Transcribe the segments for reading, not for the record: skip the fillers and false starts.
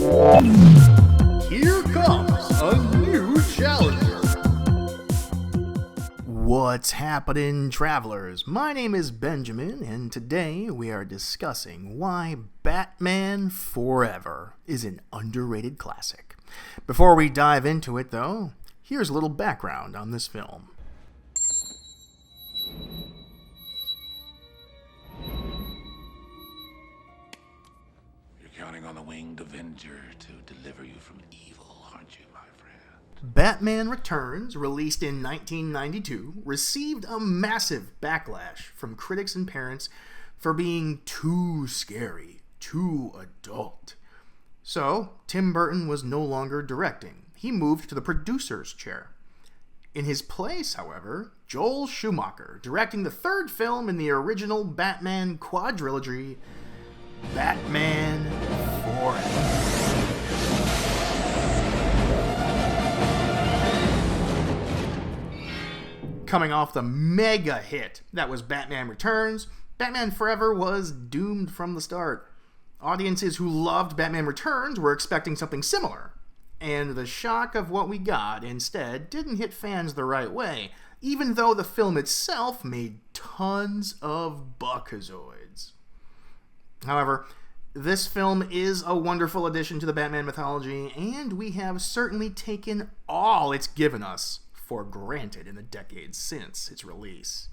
Here comes a new challenger. What's happening, travelers? My name is Benjamin, and today we are discussing why Batman Forever is an underrated classic. Before we dive into it, though, here's a little background on this film. You're counting on the winged Avenger to deliver you from evil, aren't you, my friend? Batman Returns, released in 1992, received a massive backlash from critics and parents for being too scary, too adult. So, Tim Burton was no longer directing. He moved to the producer's chair. In his place, however, Joel Schumacher, directing the third film in the original Batman quadrilogy, Batman Forever. Coming off the mega hit that was Batman Returns, Batman Forever was doomed from the start. Audiences who loved Batman Returns were expecting something similar, and the shock of what we got instead didn't hit fans the right way, even though the film itself made tons of buckazoids. However, this film is a wonderful addition to the Batman mythology, and we have certainly taken all it's given us for granted in the decades since its release.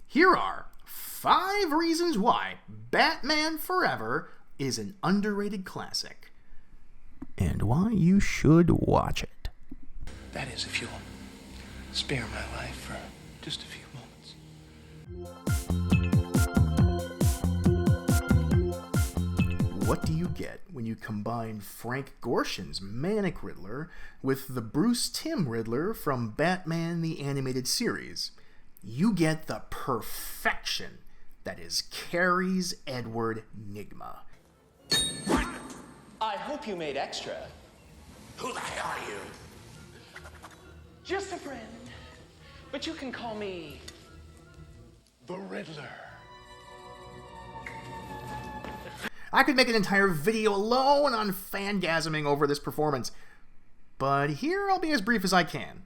Here are 5 reasons why Batman Forever is an underrated classic, and why you should watch it. That is, if you'll spare my life for just a few moments. What do you get when you combine Frank Gorshin's Manic Riddler with the Bruce Timm Riddler from Batman the Animated Series? You get the perfection that is Carrey's Edward Nygma. I hope you made extra. Who the hell are you? Just a friend. But you can call me The Riddler. I could make an entire video alone on fangasming over this performance, but here I'll be as brief as I can.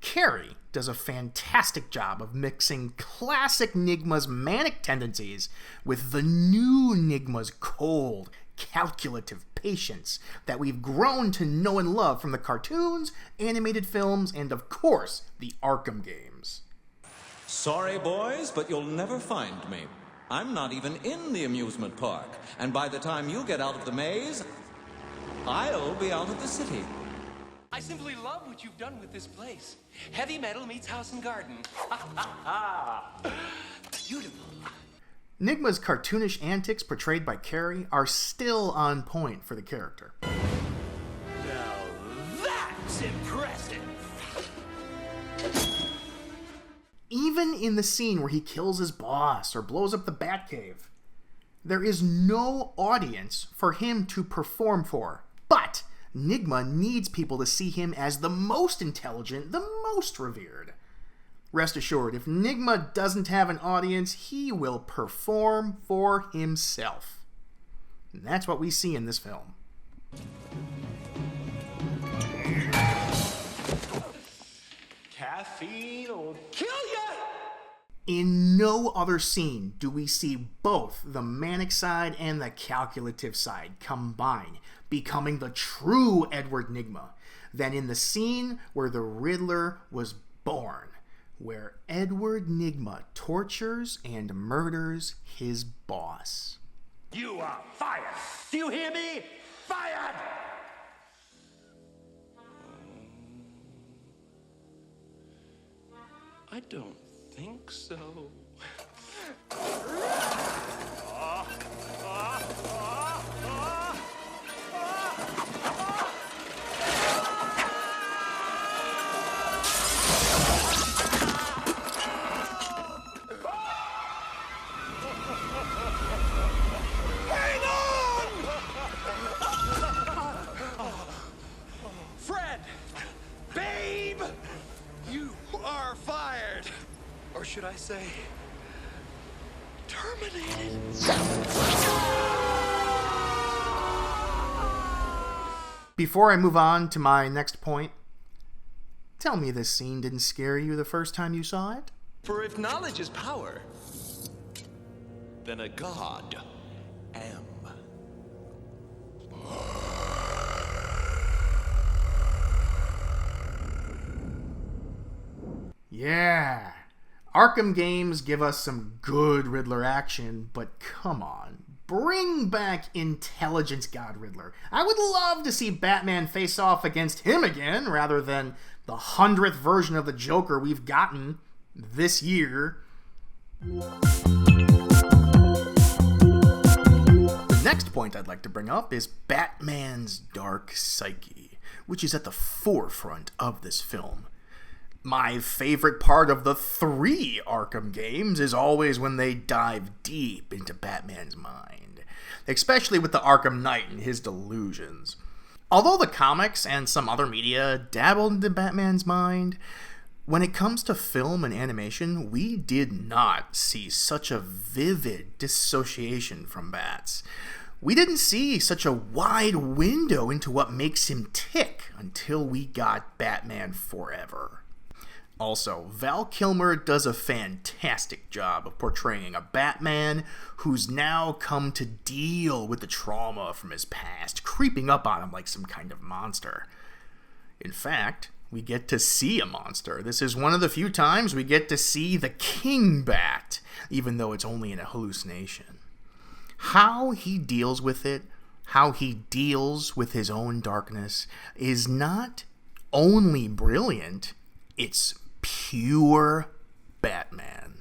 Carrey does a fantastic job of mixing classic Nygma's manic tendencies with the new Nygma's cold, calculative patience that we've grown to know and love from the cartoons, animated films, and of course, the Arkham games. Sorry, boys, but you'll never find me. I'm not even in the amusement park, and by the time you get out of the maze, I'll be out of the city. I simply love what you've done with this place. Heavy metal meets house and garden. Ha ha ha! Beautiful. Nygma's cartoonish antics portrayed by Carrey are still on point for the character. Now that's impressive! Even in the scene where he kills his boss or blows up the Batcave, there is no audience for him to perform for. But Nygma needs people to see him as the most intelligent, the most revered. Rest assured, if Nygma doesn't have an audience, he will perform for himself. And that's what we see in this film. Caffeine will kill ya! In no other scene do we see both the manic side and the calculative side combine, becoming the true Edward Nygma, than in the scene where the Riddler was born, where Edward Nygma tortures and murders his boss. You are fired! Do you hear me? Fired! I don't think so. Fred! Babe! You are fired! Or should I say, terminated? Before I move on to my next point, tell me this scene didn't scare you the first time you saw it? For if knowledge is power, then a god am. Yeah. Arkham games give us some good Riddler action, but come on. Bring back Intelligence God Riddler. I would love to see Batman face off against him again, rather than the 100th version of the Joker we've gotten this year. The next point I'd like to bring up is Batman's dark psyche, which is at the forefront of this film. My favorite part of the 3 Arkham games is always when they dive deep into Batman's mind, especially with the Arkham Knight and his delusions. Although the comics and some other media dabbled into Batman's mind, when it comes to film and animation, we did not see such a vivid dissociation from Bats. We didn't see such a wide window into what makes him tick until we got Batman Forever. Also, Val Kilmer does a fantastic job of portraying a Batman who's now come to deal with the trauma from his past, creeping up on him like some kind of monster. In fact, we get to see a monster. This is one of the few times we get to see the King Bat, even though it's only in a hallucination. How he deals with it, how he deals with his own darkness, is not only brilliant, it's pure Batman.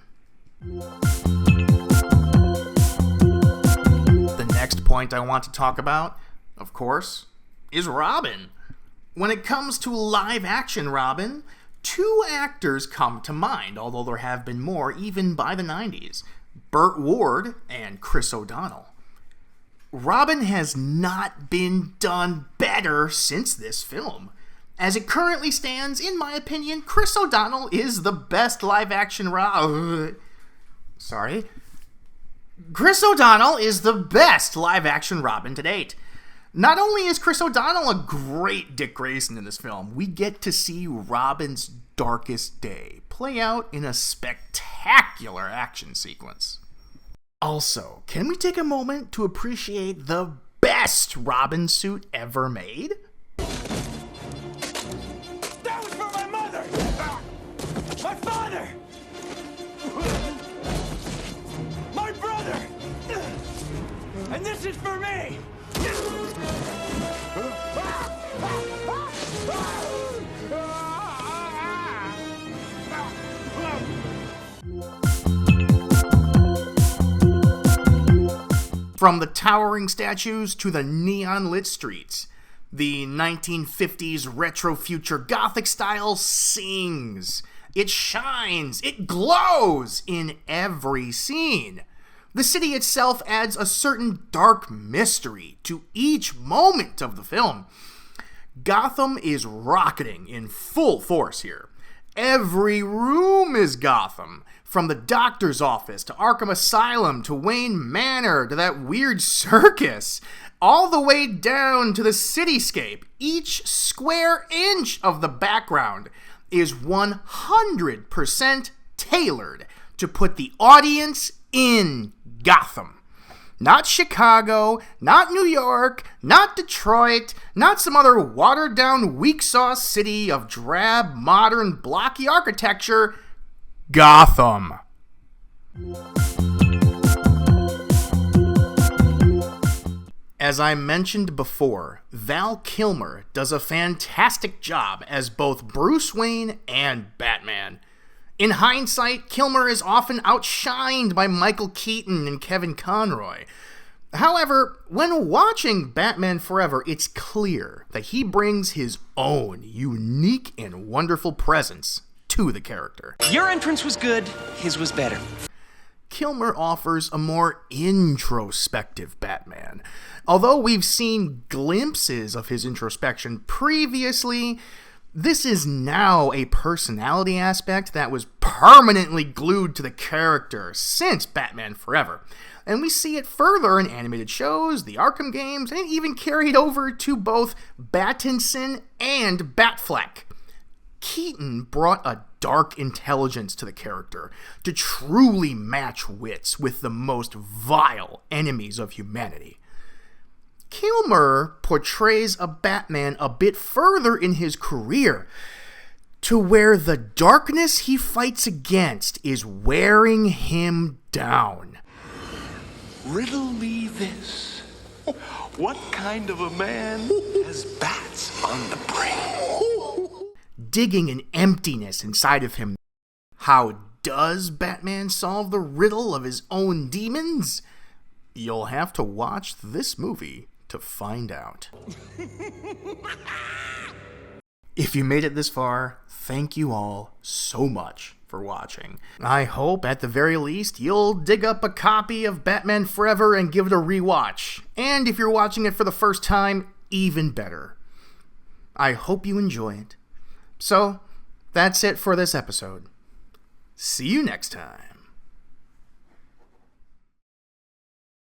The next point I want to talk about, of course, is Robin. When it comes to live-action Robin, 2 actors come to mind, although there have been more even by the 90s. Burt Ward and Chris O'Donnell. Robin has not been done better since this film. As it currently stands, in my opinion, Chris O'Donnell is the best live-action Chris O'Donnell is the best live-action Robin to date. Not only is Chris O'Donnell a great Dick Grayson in this film, we get to see Robin's darkest day play out in a spectacular action sequence. Also, can we take a moment to appreciate the best Robin suit ever made? My father! My brother! And this is for me! From the towering statues to the neon-lit streets, the 1950s retro-future Gothic style sings. It shines, it glows in every scene. The city itself adds a certain dark mystery to each moment of the film. Gotham is rocketing in full force here. Every room is Gotham, from the doctor's office to Arkham Asylum to Wayne Manor to that weird circus, all the way down to the cityscape. Each square inch of the background is 100% tailored to put the audience in Gotham. Not Chicago, not New York, not Detroit, not some other watered-down, weak-sauce city of drab, modern, blocky architecture. Gotham. As I mentioned before, Val Kilmer does a fantastic job as both Bruce Wayne and Batman. In hindsight, Kilmer is often outshined by Michael Keaton and Kevin Conroy. However, when watching Batman Forever, it's clear that he brings his own unique and wonderful presence to the character. Your entrance was good, his was better. Kilmer offers a more introspective Batman. Although we've seen glimpses of his introspection previously, this is now a personality aspect that was permanently glued to the character since Batman Forever. And we see it further in animated shows, the Arkham games, and even carried over to both Battinson and Batfleck. Keaton brought a dark intelligence to the character to truly match wits with the most vile enemies of humanity. Kilmer portrays a Batman a bit further in his career, to where the darkness he fights against is wearing him down. Riddle me this. What kind of a man has bats on the brain? Digging an emptiness inside of him. How does Batman solve the riddle of his own demons? You'll have to watch this movie to find out. If you made it this far, thank you all so much for watching. I hope, at the very least, you'll dig up a copy of Batman Forever and give it a rewatch. And if you're watching it for the first time, even better. I hope you enjoy it. So, that's it for this episode. See you next time.